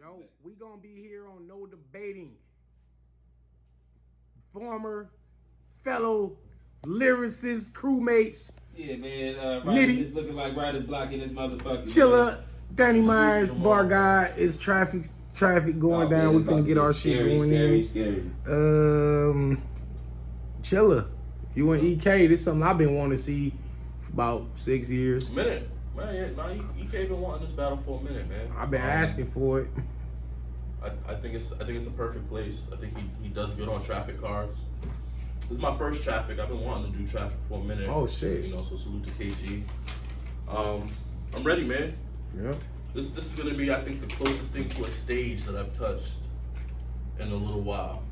Yo, we gonna be here on No Debating. Former fellow lyricists, crewmates, Yeah, man. Nitty, It's looking like writer's block in this motherfucker. Chilla, Danny Salute Myers, them Bar all. Guy. It's traffic going down. We finna get our shit going Scary. in. Chilla, you and EK. This is something I've been wanting to see for about 6 years. A minute. Man, yeah, nah, EK been wanting this battle for a minute, man. I've been asking for it. I think it's a perfect place. I think he does good on traffic cars. This is my first traffic. I've been wanting to do traffic for a minute. Oh shit. You know, so salute to KG. I'm ready, man. Yeah. This is gonna be, I think, the closest thing to a stage that I've touched in a little while.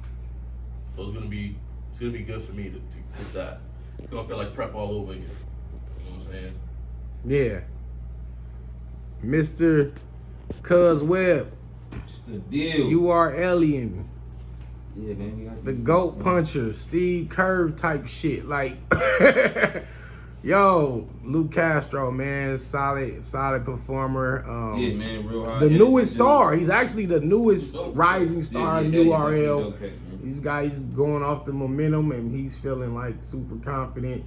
So it's gonna be good for me to get that. It's gonna feel like prep all over again. You know what I'm saying? Yeah. Mr. Cuz Webb, It's the deal. you are alien. Yeah, man. We got The GOAT puncher, Steve Kerr type shit. Like, yo, Luke Castro, man, solid performer. Yeah, man. Real hard. The newest star. He's actually the newest rising star in URL. Okay, man. These guys going off the momentum, and he's feeling like super confident.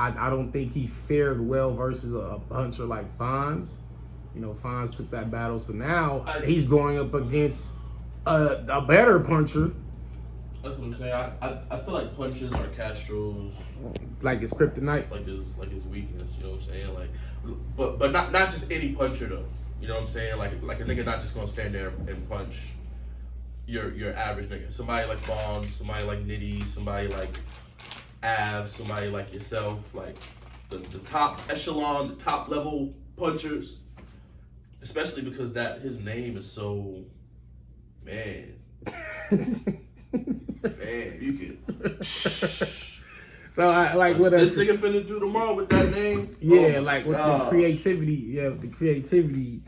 I don't think he fared well versus a puncher like Fonz. You know, Fonz took that battle, so now he's going up against a better puncher. That's what I'm saying. I feel like punches are Castro's Like it's kryptonite. like his weakness. You know what I'm saying? Like, but not just any puncher though. You know what I'm saying? Like a nigga not just gonna stand there and punch your average nigga. Somebody like Bonds, somebody like Nitty, somebody like Av, somebody like yourself. Like the top echelon, the top level punchers. Especially because that his name is so, man, you could. So I like what This nigga finna do tomorrow with that name. yeah, Oh like with God. the creativity. Yeah, with the creativity,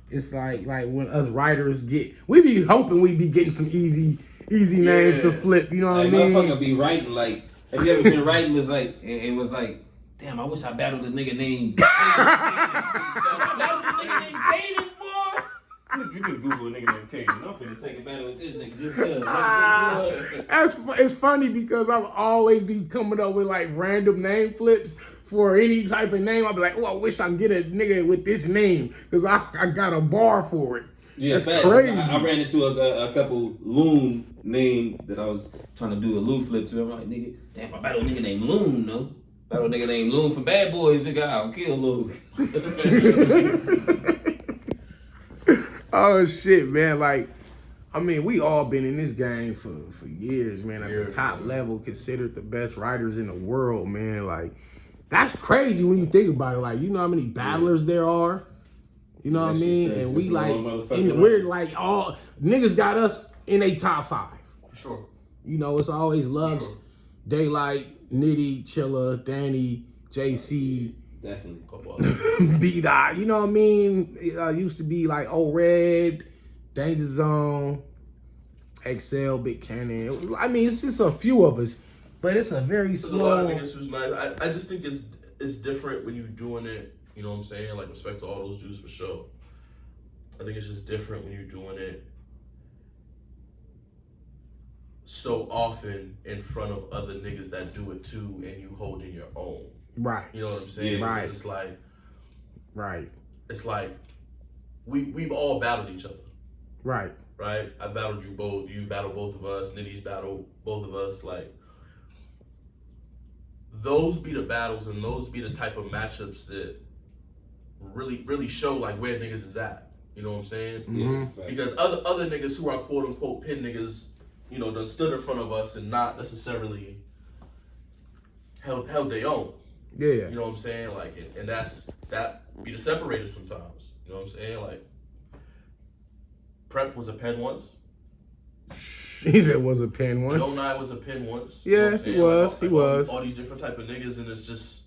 it's like when us writers we be hoping we be getting some easy names to flip. You know what I Like, mean? motherfucker be writing like. Have you ever been writing? Was like it was like, damn. I wish I battled a nigga named. I battled a nigga named Caden, boy. You can Google a nigga named Caden. I'm finna take a battle with this nigga just cause. It's funny because I've always be coming up with like random name flips for any type of name. I'll be like, oh, I wish I can get a nigga with this name because I got a bar for it. Yeah, that's fast. crazy. I ran into a couple loon name that I was trying to do a loon flip to. I'm like, nigga, damn, if I battle a nigga named Loon, no. Battle a nigga named Loon from Bad Boys, nigga, I'll kill Loon. Oh shit, man! Like, I mean, we all been in this game for years, man. At the top level, considered the best writers in the world, man. Like, that's crazy when you think about it. Like, you know how many battlers there are. You know what I mean? And we like, we're like all niggas got us in a top 5. For sure. You know, it's always Lux, Daylight, Nitty, Chilla, Danny, JC. Definitely. B-Dot, you know what I mean? It used to be like Red, Danger Zone, Excel, Big Cannon. I mean, it's just a few of us, but it's a very small. There's a lot of niggas who's nice. I just think it's different when you're doing it. You know what I'm saying? Like, respect to all those dudes for sure. I think it's just different when you're doing it so often in front of other niggas that do it too, and you holding your own. Right. You know what I'm saying? Yeah, right. Because it's like, right. It's like we've all battled each other. Right. Right? I battled you both. You battled both of us. Nitty's battled both of us. Like, those be the battles and those be the type of matchups that really show like where niggas is at. You know what I'm saying? Mm-hmm. Because other niggas who are quote unquote pin niggas, you know, done stood in front of us and not necessarily held their own. Yeah. You know what I'm saying? Like, and that be the separator sometimes. You know what I'm saying? Like, Prep was a pen once. He said was a pen once. Joe Nye was a pen once. Yeah, You know what I'm he saying? was. Like, He was. All these different type of niggas, and it's just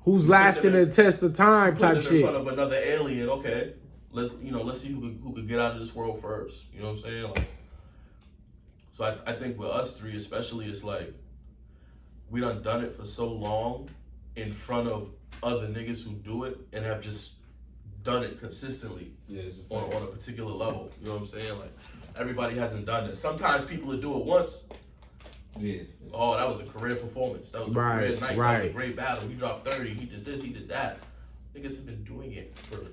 who's lasting the test of time put type them in shit. front of another alien. Okay, let's see who could get out of this world first. You know what I'm saying? Like, so I think with us three especially, it's like we done it for so long in front of other niggas who do it and have just done it consistently Yes. on a particular level. You know what I'm saying? Like everybody hasn't done it. Sometimes people will do it once. Yes. Oh, that was a career performance. That was a career night. That was a great battle. He dropped 30. He did this. He did that. Niggas have been doing it for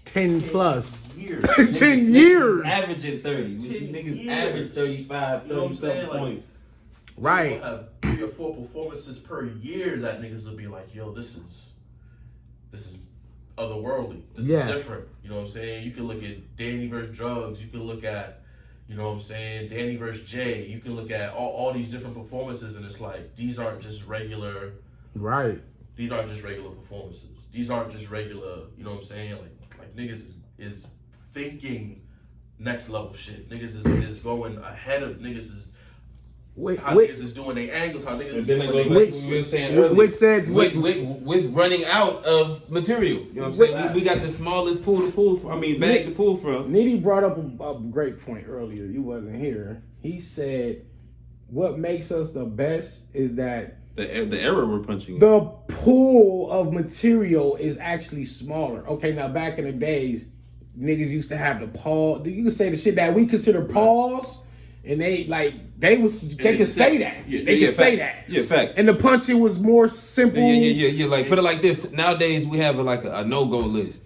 10 plus years. 10 years. Averaging 30. Niggas average 35, You know what I'm saying? 37 Like, points. Right. You'll have 3 or 4 performances per year that niggas will be like, yo, this is otherworldly. This is different. You know what I'm saying? You can look at Danny versus Drugs. You can look at, you know what I'm saying, Danny versus Jay. You can look at all these different performances, and it's like, these aren't just regular. Right. These aren't just regular performances. These aren't just regular, you know what I'm saying? Like niggas is thinking next level shit. Niggas is going ahead of niggas is how niggas is doing their angles, how niggas is doing their we were saying earlier, which says with running out of material. You know what I'm saying? We got the smallest pool to pull from. I mean, bag to pull from. Nitty brought up a great point earlier. You wasn't here. He said, what makes us the best is that the era we're punching. The pool of material is actually smaller. Okay, now back in the days, niggas used to have the pause. You can say the shit that we consider pause, and they could say that. Yeah, they could say that. Yeah, facts. And the punching was more simple. Yeah. Like put it like this. Nowadays we have a no-go list.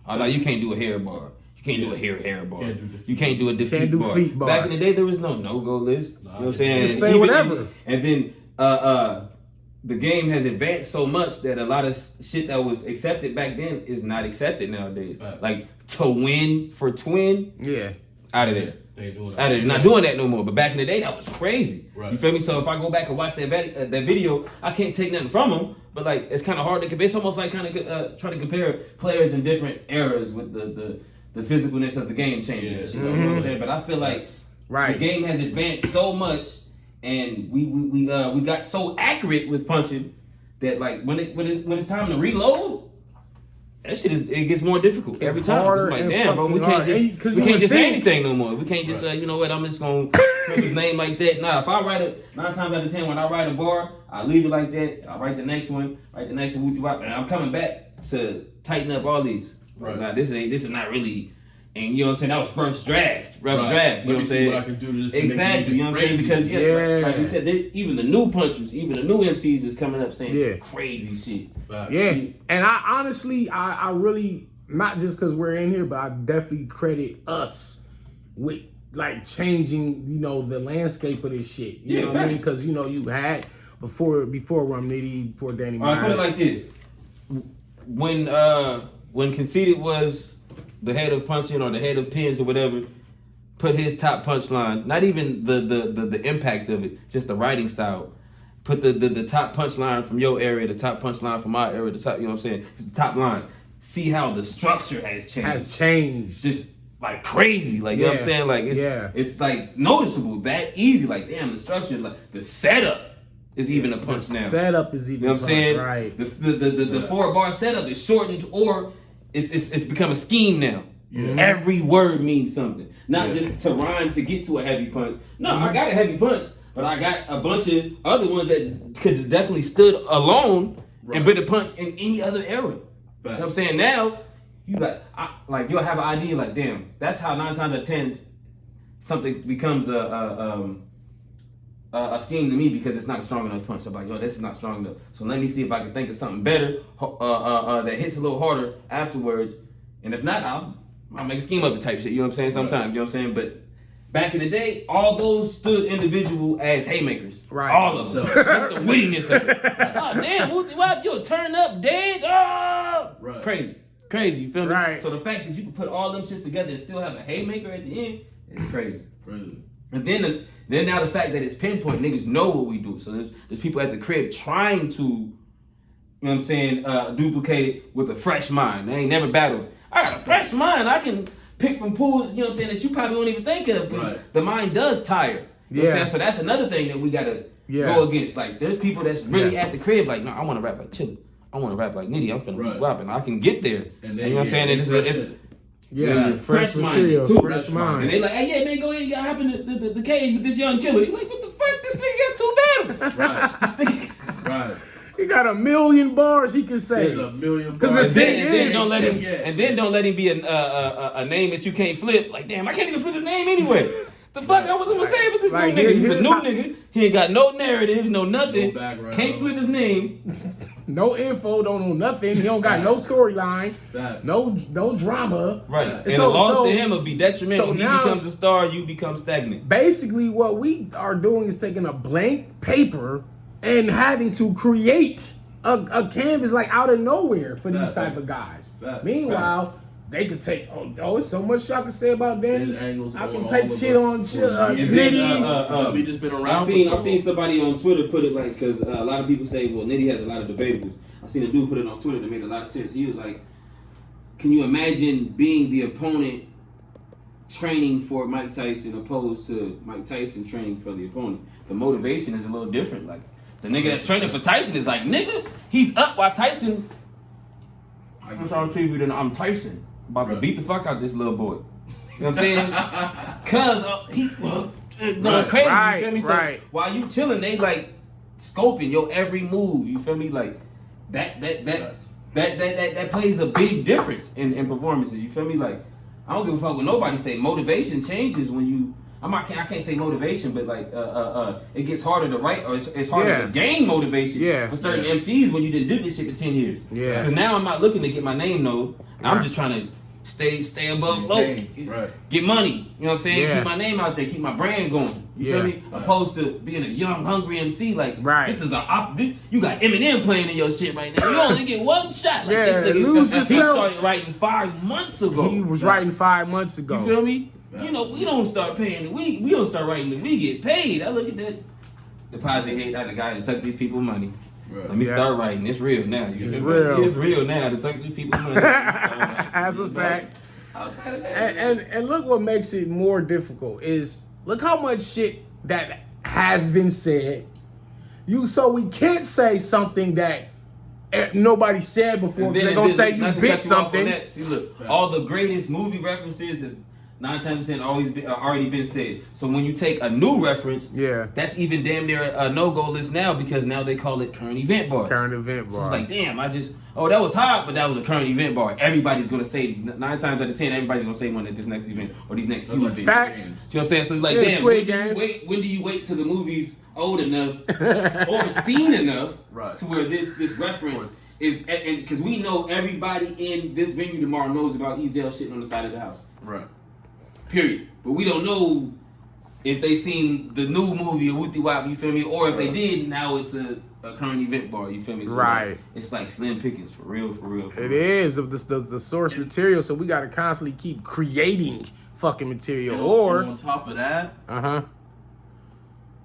Like you can't do a hair bar. You can't do a hair bar. You can't do a defeat bar. Back in the day, there was no no-go list. You know what I'm saying? Just say whatever. And then the game has advanced so much that a lot of shit that was accepted back then is not accepted nowadays. Right. Like to win for twin, out of there. They ain't doing that. Out of there. Not doing that no more. But back in the day, that was crazy. Right. You feel me? So if I go back and watch that video, I can't take nothing from them. But like, it's kind of hard to compare. It's almost like kind of trying to compare players in different eras with the physicalness of the game changing. Yeah. You know what I'm saying? But I feel like the game has advanced so much. And we got so accurate with punching that like when it's time to reload, that shit it gets more difficult every time. Harder. Like damn, bro, we can't just say anything no more. We can't just you know what? I'm just gonna put his name like that. Nah, if I write it 9 times out of 10 when I write a bar, I leave it like that. I write the next one, and I'm coming back to tighten up all these. Right. Nah, this is not really. And you know what I'm saying? That was first draft, rough draft. You know what I'm saying? What I can do to this. Exactly. You know what I'm saying? Because like you said, even the new punchers, even the new MCs is coming up saying some crazy shit. Yeah. And I honestly, I really, not just because we're in here, but I definitely credit us with like changing, you know, the landscape of this shit. You know what I mean? Because you know, you had before Rum Nitty, before Danny. I put it like this: when Conceited was the head of punching or the head of pins or whatever, put his top punchline, not even the impact of it, just the writing style. Put the top punchline from your area, the top punchline from my area, the top, you know what I'm saying? Just the top lines. See how the structure has changed. Just like crazy. Like, you know what I'm saying? Like it's like noticeable, that easy. Like, damn, the structure, like the setup is even a punch now. Setup is even you know what I'm saying? Right. The 4-bar setup is shortened or it's become a scheme now. Yeah. Every word means something. Not just to rhyme to get to a heavy punch. No, I got a heavy punch, but I got a bunch of other ones that could have definitely stood alone and been a punch in any other era. You know what I'm saying? Now, you you'll have an idea like, damn, that's how 9 times out of 10 something becomes a scheme to me because it's not a strong enough punch. I'm like, yo, this is not strong enough. So let me see if I can think of something better that hits a little harder afterwards. And if not, I'll make a scheme of it type shit. You know what I'm saying? Sometimes, you know what I'm saying? But back in the day, all those stood individual as haymakers. Right. All of them. Just the wittiness of it. Oh, damn, what? You'll turn up dead? Oh! Right. Crazy, you feel me? Right. So the fact that you can put all them shits together and still have a haymaker at the end is crazy. And then now the fact that it's pinpoint, niggas know what we do. So there's people at the crib trying to, you know what I'm saying, duplicate it with a fresh mind. They ain't never battled. I got a fresh mind. I can pick from pools, you know what I'm saying, that you probably won't even think of. Because the mind does tire. You know what I'm saying? So that's another thing that we got to go against. Like, there's people that's really at the crib like, no, I want to rap like Chilla. I want to rap like Nitty. I'm finna be rapping. I can get there. And then, you know what I'm saying? It's fresh material, too. Fresh mind. And they like, hey, yeah, man, go ahead, you gotta hop in the cage with this young killer. You like, what the fuck? This nigga got 2 battles. Right. He got a million bars he can say. There's a million Because bars. the thing And then is, don't let him. And then don't let him be a name that you can't flip. Like, damn, I can't even flip his name anyway. The fuck I was gonna say about this like, new nigga? He's a here's new how- nigga. He ain't got no narrative, no nothing. No background. Can't flip his name. no info, don't know nothing. He don't got no storyline, That. no drama. Right. And And so- a loss so- to him will be detrimental. so He now- becomes a star, you become stagnant. Basically, what we are doing is taking a blank paper and having to create a canvas like out of nowhere for these Fact. type of guys. Fact. Meanwhile, they could take it's so much I can say about Danny. His angles I on can all take of shit us on for years. Nitty. We just been around I've for so seen long. somebody on Twitter put it like, because a lot of people say, well, Nitty has a lot of debatables. I seen a dude put it on Twitter that made a lot of sense. He was like, can you imagine being the opponent training for Mike Tyson opposed to Mike Tyson training for the opponent? The motivation is a little different. Like, the nigga that's training for Tyson is like, nigga, he's up while Tyson. I'm trying to preview that I'm Tyson. About to beat the fuck out this little boy. You know what I'm saying? Cause he going crazy, Right, you feel me? So right. while you chilling, they like scoping your every move, you feel me? Like that plays a big difference in performances, you feel me? Like, I don't give a fuck what nobody say. Motivation changes when you I can't say motivation, but like it gets harder to write, or it's harder to gain motivation for certain MCs when you didn't do this shit for 10 years. Yeah. So now I'm not looking to get my name known. I'm just trying to stay above low, get money. You know what I'm saying? Yeah. Keep my name out there, keep my brand going. You feel me? Right. Opposed to being a young, hungry MC. Like, Right. this is you got Eminem playing in your shit right now. You only get one shot. Like, Yeah, this nigga, lose he yourself. started writing 5 months ago. He was writing 5 months ago. You feel me? You know, we don't start paying. We don't start writing. We get paid. I look at that deposit hate out the guy that took these people money. Right. Let me start writing. It's real now. It's real. It's real now to take these people money. That's a fact. Outside of that, And look what makes it more difficult is look how much shit that has been said. So we can't say something that nobody said before. And They're then- gonna and say then- you not to bit cut you off on something. that, see, look, all the greatest movie references is 9 times 10 already been said. So when you take a new reference, that's even damn near a no-go list now, because now they call it current event bar. Current event bar. So it's like, damn, that was hot, but that was a current event bar. Everybody's gonna say 9 times out of 10, everybody's gonna say one at this next event or these next few events. Facts. You know what I'm saying? So it's like, Yeah, damn, Squid Games. when do you wait till the movie's old enough or seen enough to where this reference is, and because we know everybody in this venue tomorrow knows about Ezel shitting on the side of the house. Right. Period. But we don't know if they seen the new movie or Wooty Wop, you feel me? Or if they did, now it's a current event bar, you feel me? So Right. like, it's like slim pickings, for real. It is of the source material, so we gotta constantly keep creating fucking material. And on top of that, niggas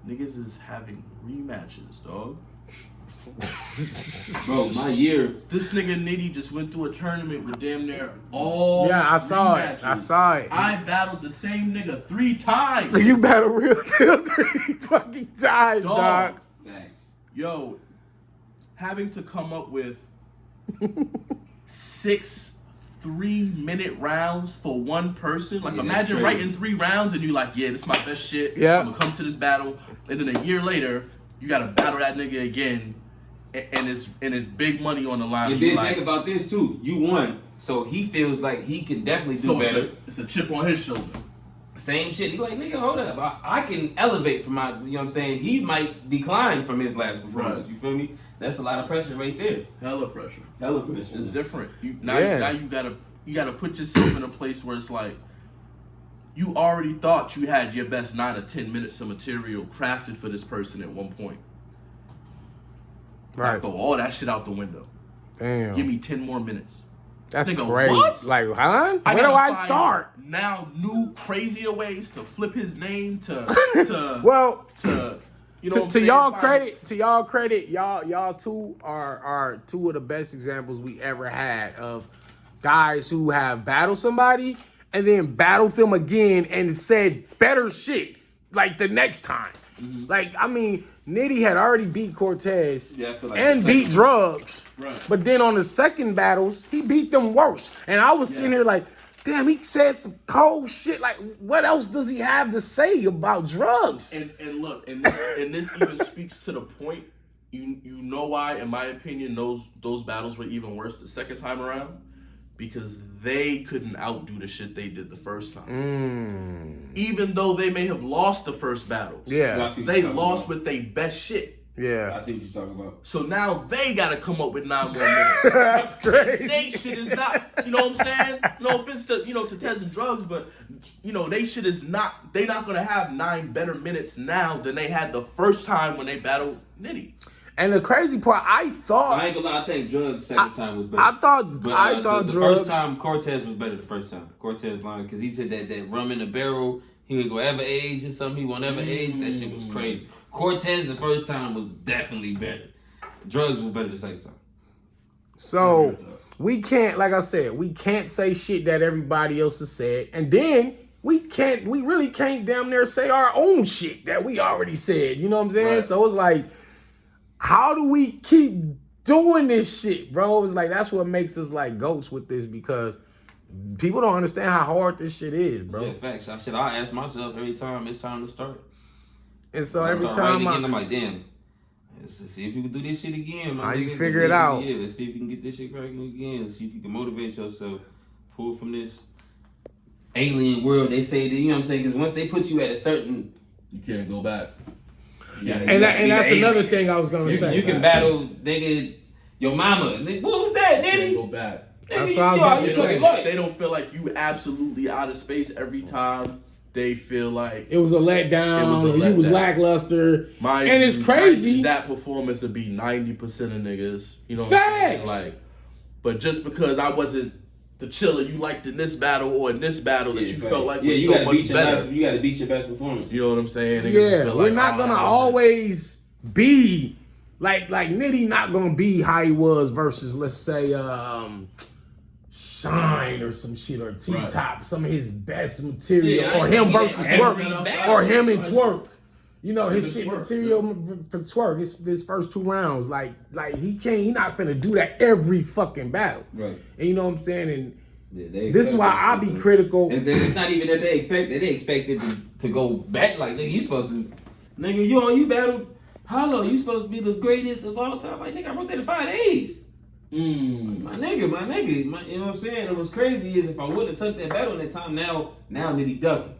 niggas is having rematches, dog. Bro, my year. This nigga Nitty just went through a tournament with damn near all I saw rematches. it. I saw it. I battled the same nigga 3 times. You battle real deal 3 fucking times, dog. Thanks. Yo, having to come up with 6 3-minute rounds for one person. Like, Yeah, that's imagine crazy. writing 3 rounds and you like, yeah, this is my best shit. Yeah. I'm gonna come to this battle. And then a year later, you gotta battle that nigga again. And it's big money on the line. And you then like, think about this too. You won, so he feels like he can definitely do so better. it's a chip on his shoulder. Same shit. He like, nigga, hold up. I can elevate from my, you know what I'm saying? He might decline from his last performance. Right. You feel me? That's a lot of pressure right there. Hella pressure. Hella pressure. It's different. Now you gotta put yourself in a place where it's like you already thought you had your best 9 or 10 minutes of material crafted for this person at one point. Right. Throw all that shit out the window. Damn. Give me 10 more minutes. That's Nigga, crazy. what? Like, huh? Where do gotta I find start? Now new crazier ways to flip his name to Well, to you know to y'all credit, y'all two are 2 of the best examples we ever had of guys who have battled somebody and then battled them again and said better shit like the next time. Like, I mean, Nitty had already beat Cortez Yeah, I feel like and the beat second- Drugs, Right. but then on the second battles, he beat them worse. And I was sitting here like, damn, he said some cold shit. Like, what else does he have to say about Drugs? And look, and this even speaks to the point you know why, in my opinion, those battles were even worse the second time around? Because they couldn't outdo the shit they did the first time. Even though they may have lost the first battles. Yeah. They lost with their best shit. Yeah. I see what you're talking about. So now they got to come up with 9 more minutes. That's crazy. They shit is not, you know what I'm saying? No offense to, to Tez and Drugs, but, they shit is not, they not going to have 9 better minutes now than they had the first time when they battled Nitty. And the crazy part, I I ain't gonna lie, I think Drugs second time was better. I thought the Drugs. first time Cortez was better the first time. Cortez line, because he said that rum in the barrel, he would go ever age or something, he won't ever age. That shit was crazy. Cortez the first time was definitely better. Drugs was better the second time. So we can't, like I said, we can't say shit that everybody else has said. And then we really can't damn near say our own shit that we already said. You know what I'm saying? Right. So it's like, how do we keep doing this shit, bro? It's like, that's what makes us like goats with this, because people don't understand how hard this shit is, bro. Yeah, facts. I ask myself every time it's time to start. And so I every start time writing again, I'm like, damn. Let's see if you can do this shit again. How you nigga. figure it out. Yeah, let's see if you can get this shit cracking again. Let's see if you can motivate yourself. Pull from this alien world. They say that, you know what I'm saying? Because once they put you at a certain... You can't go back. And that's another thing I was going to say. You can battle, nigga, your mama. What was that, You can't nigga? go back. That's what I was about to say. They don't feel like you absolutely out of space every time. They feel like it was a letdown. You was lackluster. And it's crazy. That performance would be 90% of niggas. You know what Facts. I'm saying? Like, but just because I wasn't the Chilla you liked in this battle or in this battle that you felt like was so much better. You got to beat your best performance. You know what I'm saying? Niggas Yeah, feel we're like, not gonna always be like Nitty. Not gonna be how he was versus, let's say, Shine or some shit, or T-Top, some of his best material, or him versus Twerk, or him and Twerk. You know, his shit material for Twerk, his first 2 rounds, like he not finna do that every fucking battle. Right. And you know what I'm saying? And this is why I be critical. And then it's not even that they expected to go back. Like, nigga, you supposed to, nigga, you battled Hollow. You supposed to be the greatest of all time. Like, nigga, I wrote that in 5 days. My nigga, you know what I'm saying? It was crazy is if I wouldn't have took that battle in that time, now Nitty ducking.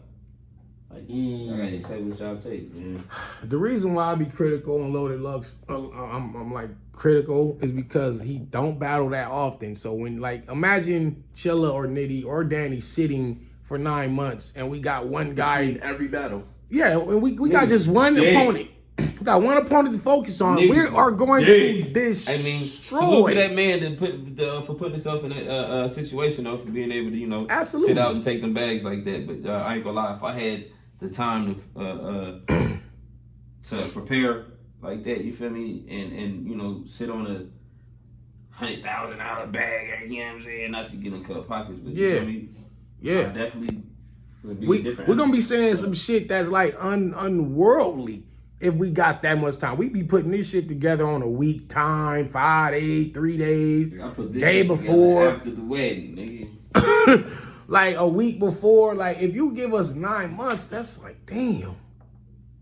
Like, I gotta say what y'all take, man. The reason why I be critical on Loaded Lux, I'm like critical, is because he don't battle that often. So when, like, imagine Chilla or Nitty or Danny sitting for 9 months and we got one guy in every battle. Yeah, and we got just one opponent. We got one opponent to focus on. We are going to destroy. I mean, salute to that man for putting himself in that situation, though, for being able to, absolutely sit out and take them bags like that. But I ain't gonna lie, if I had the time to prepare like that, you feel me, and sit on a $100,000 bag, you know what I'm saying, not to get in cut pockets, but you feel me, I definitely would be different. We're gonna be saying some shit that's like unworldly. If we got that much time, we be putting this shit together on a week time, 5 days, 3 days, day before, after the wedding, nigga. Like a week before. Like, if you give us 9 months, that's like, damn.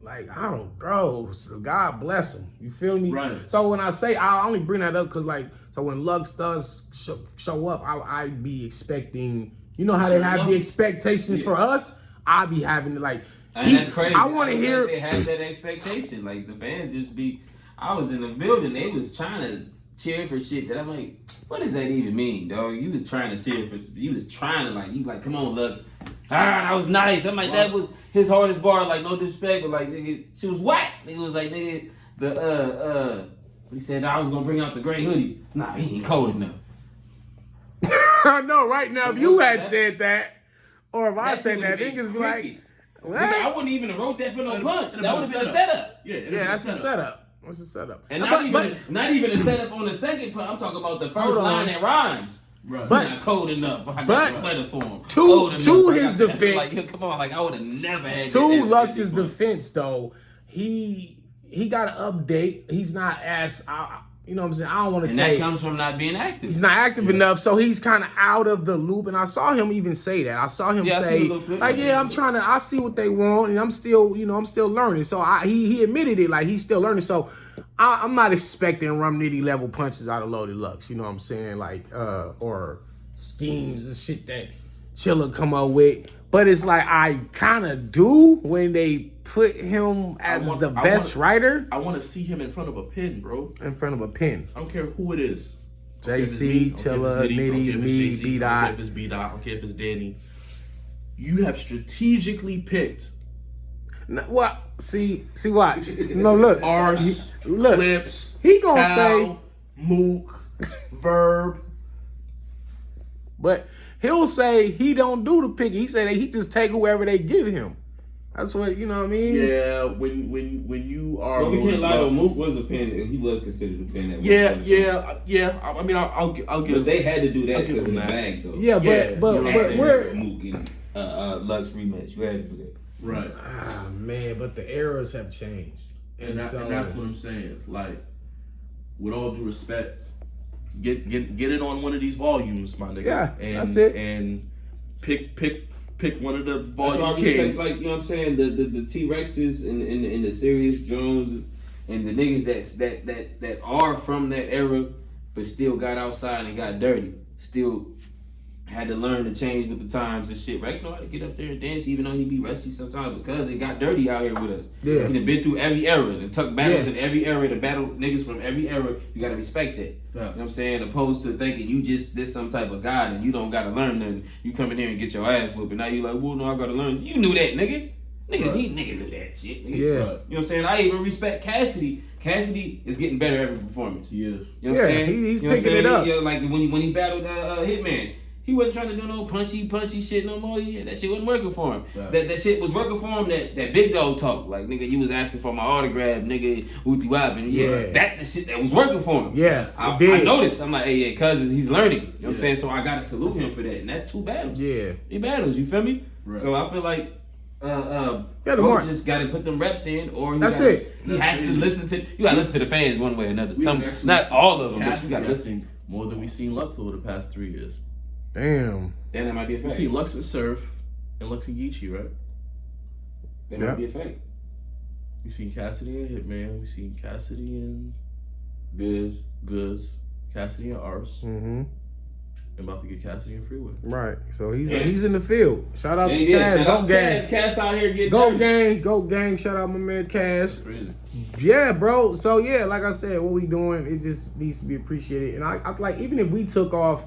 Like, I don't, bro. So God bless him. You feel me? Right. So when I say, I only bring that up because, like, so when Lux does show up, I be expecting, you know how they have the expectations for us? I be having to, like. And that's crazy. I want to hear. They have that expectation. Like, the fans just be. I was in the building. They was trying to cheer for shit that I'm like, what does that even mean, dog? You was trying to cheer for. You was trying to, like, you like, come on, Lux. That was nice. I'm like, that was his hardest bar. Like, no disrespect, but like, nigga, she was whack. Nigga was like, nigga, he said, I was gonna bring out the gray hoodie. Nah, he ain't cold enough. I know, right now, if you had said that, or if I said that, niggas be like. Nigga, I wouldn't even have wrote that for no punch. That would have been a setup. Yeah, that's a setup. What's the setup? And not even a setup on the second punch. I'm talking about the first line that rhymes. Right. But not cold enough. I got the sweater for him. To his defense, like, come on, like I would have never had. To Lux's defense, though, he got an update. He's not as. You know what I'm saying? I don't want to say. And that comes from not being active. He's not active enough, so he's kind of out of the loop. And I saw him even say that. I saw him say, like, I'm trying to, I see what they want, and I'm still, I'm still learning. So he admitted it, like, he's still learning. So I'm not expecting Rum Nitty level punches out of Loaded Lux. You know what I'm saying? Like, or schemes and shit that Chilla come up with. But it's like I kind of do when they put him as the best writer. I want to see him in front of a pen, bro. In front of a pen. I don't care who it is. JC, Chilla, Nitty, me, B-Dot. I don't care if it's B-Dot. I don't care if it's Danny. You have strategically picked. What? See, watch. No, look. Arse, look. Clips, He gonna Cal, say Mook, Verb. But he'll say he don't do the picking. He say that he just take whoever they give him. That's what, you know what I mean? Yeah, when you are. Well, we can't lie though. Mook was a pen. He was considered a pen. At Yeah. I mean, I'll give. But they had to do that because of the bag, though. Yeah, but we're Mook and Lux rematch. You had to do that. Right. Ah man, but the eras have changed, and that's what I'm saying. Like, with all due respect, get it on one of these volumes, my nigga. Yeah, and, that's it. And pick one of the volume That's why I respect, kings. like, you know what I'm saying, the T-Rexes and the Serious Jones and the niggas that are from that era, but still got outside and got dirty. Still had to learn to change with the times and shit. Rex know how to get up there and dance, even though he be rusty sometimes because it got dirty out here with us. Yeah. He done been through every era and took battles in every era. To battle niggas from every era, you gotta respect that. Yeah. You know what I'm saying? Opposed to thinking you just this some type of god and you don't gotta learn nothing. You come in here and get your ass whooped, and now you like, well, no, I gotta learn. You knew that, nigga. Nigga knew that shit. Nigga. Yeah. You know what I'm saying? I even respect Cassidy. Cassidy is getting better every performance. He is. You know what I'm saying? He's you know picking it up. Like when he battled Hitman. He wasn't trying to do no punchy shit no more. Yeah, that shit wasn't working for him. Yeah. That shit was working for him. That big dog talk, like nigga, you was asking for my autograph, nigga, Uti Wab, and that the shit that was working for him. Yeah, I noticed. I'm like, hey, cousin, he's learning. You know what I'm saying? So I gotta salute him for that, and that's 2 battles. Yeah, 3 battles. You feel me? Right. So I feel like Bro just gotta put them reps in, or he that's gotta, it. He has to listen to. You gotta listen to the fans one way or another. Not all of them, but Cassidy, you gotta I listen. think more than we've seen Lux over the past 3 years. Damn. Then that might be a fact. We see Lux and Surf and Lux and Geechee, right? That might be a fact. We seen Cassidy and Hitman. We seen Cassidy and Goods. Cassidy and Ars. Mm-hmm. I'm about to get Cassidy and Freeway. Right. So he's in the field. Shout out to Cass. Cass. Go gang. Cass out here getting Go dirty. gang. Go gang. Shout out my man Cass. That's crazy. Yeah, bro. So yeah, like I said, what we doing, it just needs to be appreciated. And I like, even if we took off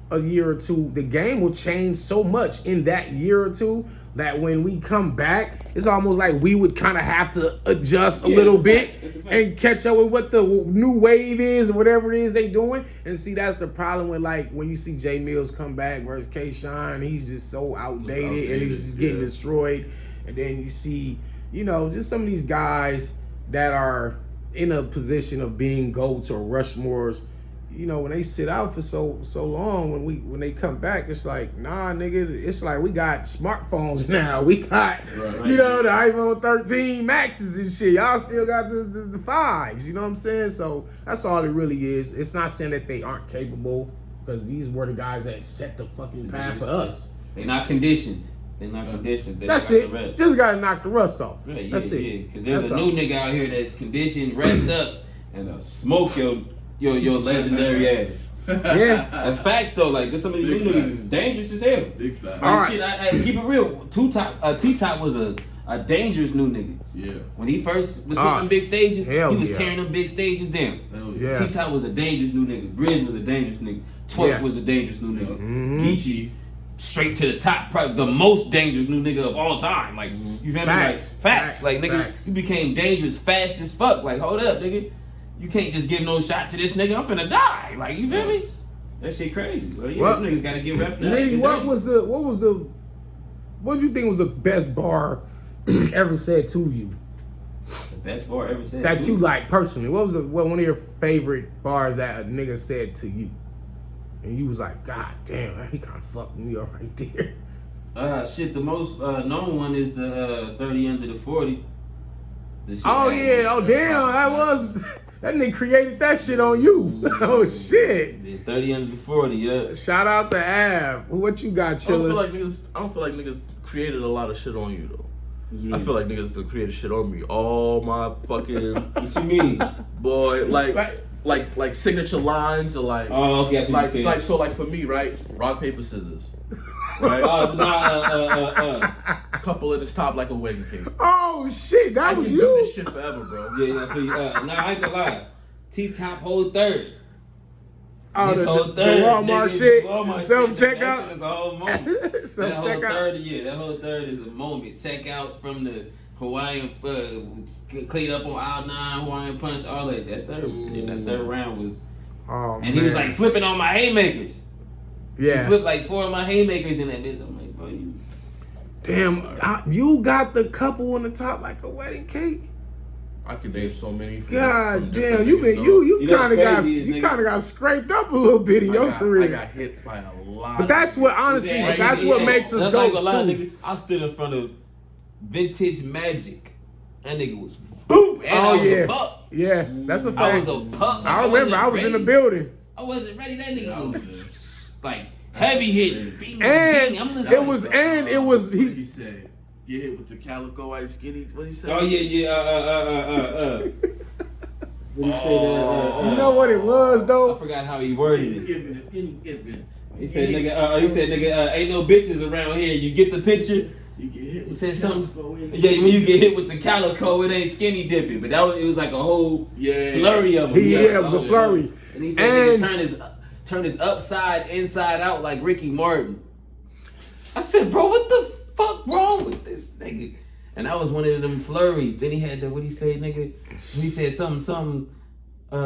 a year or two, the game will change so much in that year or two that when we come back, it's almost like we would kind of have to adjust a little bit and catch up with what the new wave is or whatever it is they doing. And see, that's the problem with, like, when you see Jay Mills come back versus K-Shine, he's just so outdated and he's just getting destroyed. And then you see, you know, just some of these guys that are in a position of being GOATs or Rushmores, you know, when they sit out for so long, when they come back, it's like, nah, nigga, it's like we got smartphones now. We got, you know, the iPhone 13 Maxes and shit. Y'all still got the 5s, you know what I'm saying? So that's all it really is. It's not saying that they aren't capable, because these were the guys that set the fucking path for us. They're not conditioned. They're not conditioned. That's it. Just gotta knock the rust off. Right, that's it. Yeah, because there's a new nigga out here that's conditioned, wrapped up, and smoke your legendary ass. Yeah. That's facts though. Like, there's some of these new niggas is dangerous as hell. Big fact. All right. Shit, I keep it real. T-Top was a dangerous new nigga. Yeah. When he first was hitting them big stages, he was yeah. tearing them big stages down. Yeah. T-Top was a dangerous new nigga. Bridge was a dangerous nigga. Twerk was a dangerous new nigga. Mm-hmm. Geechee, straight to the top, probably the most dangerous new nigga of all time. Like, you feel me? Facts. Like, facts. Like, nigga, Facts. you became dangerous fast as fuck. Like, hold up, nigga. You can't just give no shot to this nigga. I'm finna die. Like, you feel me? That shit crazy. Well, yeah, Well, niggas gotta get wrapped up. Nitty, what do you think was the best bar ever said to you? The best bar ever said. That you like personally. What was one of your favorite bars that a nigga said to you? And you was like, God damn, he kinda fucked me up right there. Shit, the most known one is the 30 under the 40. Oh yeah, oh damn, that nigga created that shit on you. Oh shit. Yeah, 30 under the 40, yeah. Shout out to Av. What you got, Chilla? I don't feel like niggas created a lot of shit on you though. I feel like niggas done created shit on me. All my fucking What you mean? boy, like signature lines or like. Oh, okay. I see what you're saying. like so like for me, right? Rock paper scissors, right? Couple at the top like a wedding cake. Oh shit, that I was can you. do this shit forever, bro. Yeah, I feel you. Nah, I ain't gonna lie. T-top whole third. Oh, This the whole third, Walmart nigga, shit, Walmart self shit, checkout. That shit is a whole moment. That whole Self-checkout. that whole third is a moment. Check out from the Hawaiian, clean up on aisle 9, Hawaiian punch, all that. That third round was, Oh, and he was like flipping on my haymakers. He yeah. flipped like 4 of my haymakers in that bitch. I'm like, bro, you. Damn, you got the couple on the top like a wedding cake. I can name so many. God damn, you kind of got scraped up a little bit in your career. I got hit by a lot. But that's what honestly, that's what makes us goats too. Nigga, I stood in front of Vintage Magic. That nigga was boom. And I was a pup. Yeah, that's a fact. I was a pup. I remember I was in the building. I wasn't ready. That nigga was like heavy hitting. Bing, And bing. I'm listening. it was He said, "Get hit with the calico ice skinny." What he said? Oh yeah. What he said? You know what it was I though? forgot how he worded it. He said, He nigga, ain't no bitches around here. You get the picture? You get hit He with said the something. calico. Yeah, when you get hit with the calico, it ain't skinny dipping. But it was like a whole flurry of them. Yeah, it was a flurry. And he said, nigga, turn his upside inside out like Ricky Martin. I said, bro, what the fuck wrong with this nigga? And that was one of them flurries. Then he had the, what he say, nigga? He said something, put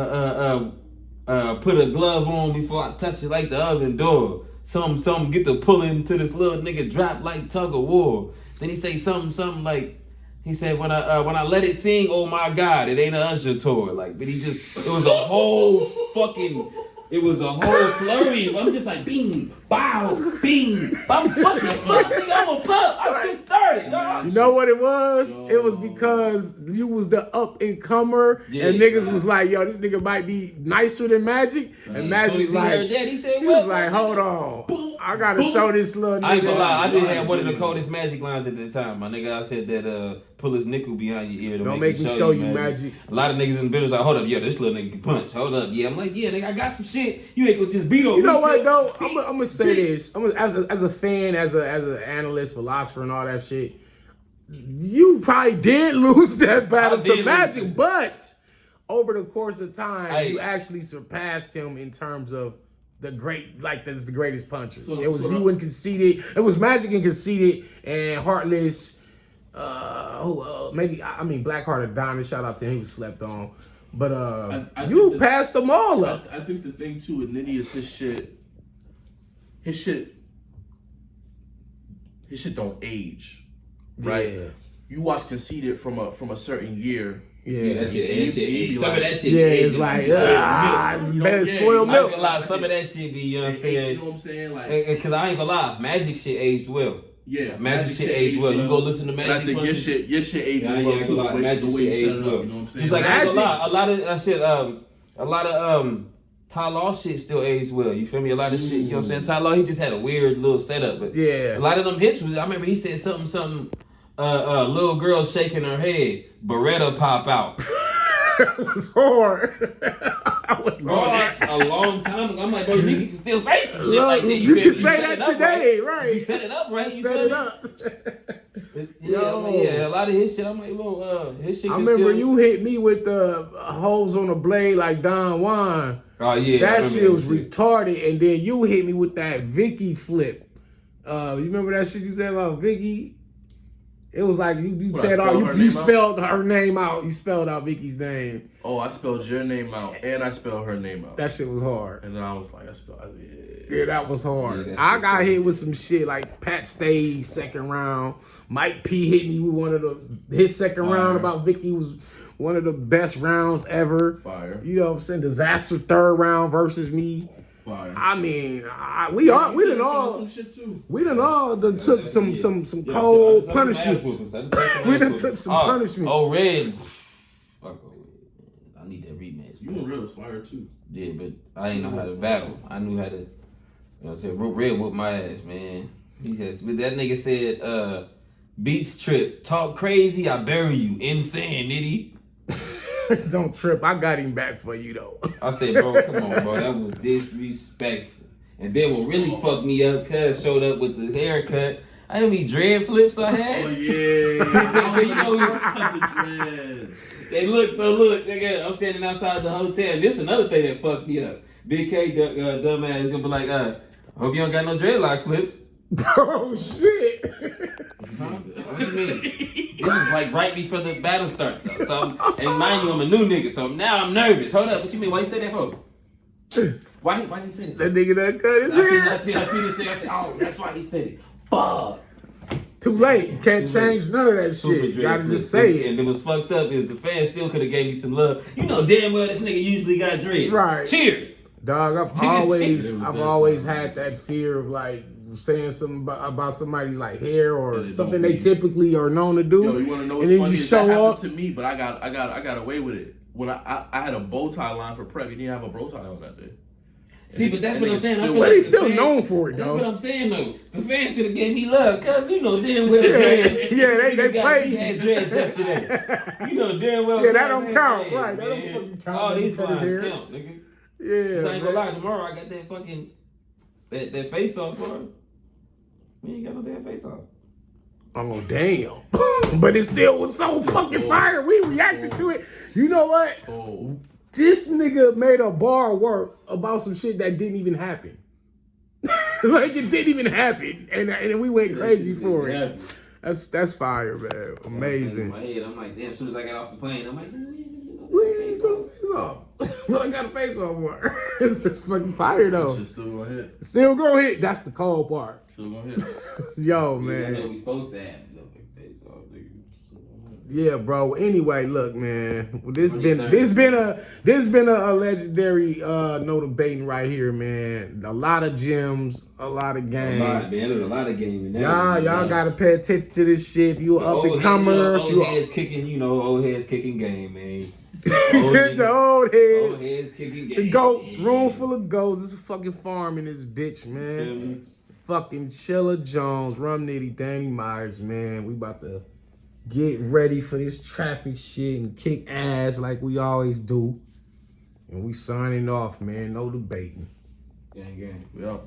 a glove on before I touch it like the oven door. Some get to pull into this little nigga drop like tug of war. Then he say something like, he said, when I let it sing, oh my God, it ain't a Usher tour. Like, but it was a whole fucking, it was a whole flurry. I'm just like, bing, bow, bing. I'm fucking pup, nigga, I'm a pup. I just started, dog. You know what it was? It was because you was the up and comer, and niggas was like, "Yo, this nigga might be nicer than Magic," and Magic was like, he was like, "Hold on, I gotta show this little nigga." I ain't gonna lie, I did have one of the coldest Magic lines at the time. My nigga, I said that pull his nickel behind your ear to Don't make me show you Magic. A lot of niggas in the business like, hold up, yo, this little nigga can punch. Hold up, yeah. I'm like, yeah, nigga, I got some shit. You ain't gonna just beat on me. You know what though? I'm gonna say this. As a fan, as an analyst, philosopher, and all that shit. You probably did lose that battle to Magic, but over the course of time, you actually surpassed him in terms of the greatest puncher. It was you and Conceited. It was Magic and Conceited and Heartless. Blackhearted Diamond. Shout out to him. He was slept on. But you passed them all up. I think the thing too with Nitty is his shit don't age, right? Yeah. You watch Conceited from a certain year. Yeah, that shit. Some of that shit. Yeah, it's like it's better spoiled milk. I ain't gonna lie, some of that shit be, you know what I'm saying? You know what I'm saying? Like, because I ain't gonna lie, Magic shit aged well. Yeah, Magic shit aged well. You go listen to Magic. I think your shit ages well too. Magic the way shit you set aged it well. up, you know what I'm saying? It's like, I ain't gonna lie, a lot of Ty Law shit still aged well. You feel me? A lot of shit, you know what I'm saying? Ty Law, he just had a weird little setup. But yeah. A lot of them hits was, I remember he said something, little girl shaking her head, Beretta pop out. That was hard. Bro, that's a long time ago. I'm like, bro, you can still say some shit like that. You can say that today, right? You set it up, right? You set it up. Yeah, a lot of his shit. I'm like, bro, his shit. I remember you hit me with the holes on the blade like Don Juan. Oh yeah, that shit was retarded. And then you hit me with that Vicky flip. You remember that shit you said about Vicky? It was like you said, you spelled her name out. You spelled out Vicky's name. Oh, I spelled your name out and I spelled her name out. That shit was hard. And then I was like, yeah, that was hard. Yeah, I got hit with some shit like Pat Stay's second round. Mike P hit me with one of his second round about Vicky was one of the best rounds ever. Fire. You know what I'm saying? Disaster third round versus me. Fire. I mean, we done took some cold punishments. We done took some punishments. Oh, Red. Fuck, I need that rematch. You and Red was fire too. Yeah, but I ain't know how to battle. I knew how to, you know what I'm saying? Red whooped my ass, man. But that nigga said, Beats trip. Talk crazy, I bury you. Insane, Nitty. Don't trip. I got him back for you though. I said, bro, come on, bro. That was disrespectful. And then what really fucked me up, cuz showed up with the haircut. I had me dread flips I had. Oh yeah. You know, Cut the dreads. They look, nigga, I'm standing outside the hotel. And this is another thing that fucked me up. Big K dumbass gonna be like, I hope you don't got no dreadlock flips. Oh shit. Huh? What you mean? This is like right before the battle starts. So and mind you, I'm a new nigga, so now I'm nervous. Hold up, what you mean? Why you say that for? Why you say that? That nigga that cut his hair. I see this thing. I said, oh, that's why he said it. Fuck. Too late. Can't change none of that shit. You gotta just say it. And it was fucked up is the fans still could have gave me some love. You know damn well this nigga usually got dreads. Right. Cheer. Dog, I've always had that fear of like saying something about somebody's like hair or something they typically are known to do. Yo, you want to know what's funny? That happened to me, but I got away with it. When I had a bow tie line for prep, you didn't have a bow tie on that day. See, but that's what I'm saying. But he's still known for it, though. That's what I'm saying, though. The fans should have gave me love, cause you know damn well. They played. He had dreads yesterday. You know damn well. Yeah, that don't count, right? That don't fucking count. All these lines count, nigga. Yeah. I ain't gonna lie. Tomorrow I got that fucking that face off, bro. We ain't got no damn face off. Oh damn! But it still was so fucking fire. We reacted to it. You know what? This nigga made a bar work about some shit that didn't even happen. Like it didn't even happen, and we went crazy for it. That's fire, man. Amazing. In my head, I'm like, damn. As soon as I got off the plane, I'm like, we ain't gonna face off. But I got a face off more. It's fucking fire though. Shit still gonna hit. Still gonna hit. That's the cold part. Still gonna hit. Yo, I man. know we supposed to have face off, nigga. Yeah, bro. Anyway, look, man. This been a legendary no debating right here, man. A lot of gems, a lot of game. There's a lot of game in that. Y'all gotta pay attention to this shit. If you an up and comer, old heads kicking game, man. The old heads kicking game. The goats, room full of goats. It's a fucking farm in this bitch, man. Fucking Chilla Jones, Rum Nitty, Danny Myers, man. We about to get ready for this traffic shit and kick ass like we always do. And we signing off, man. No debating. Gang. Yeah.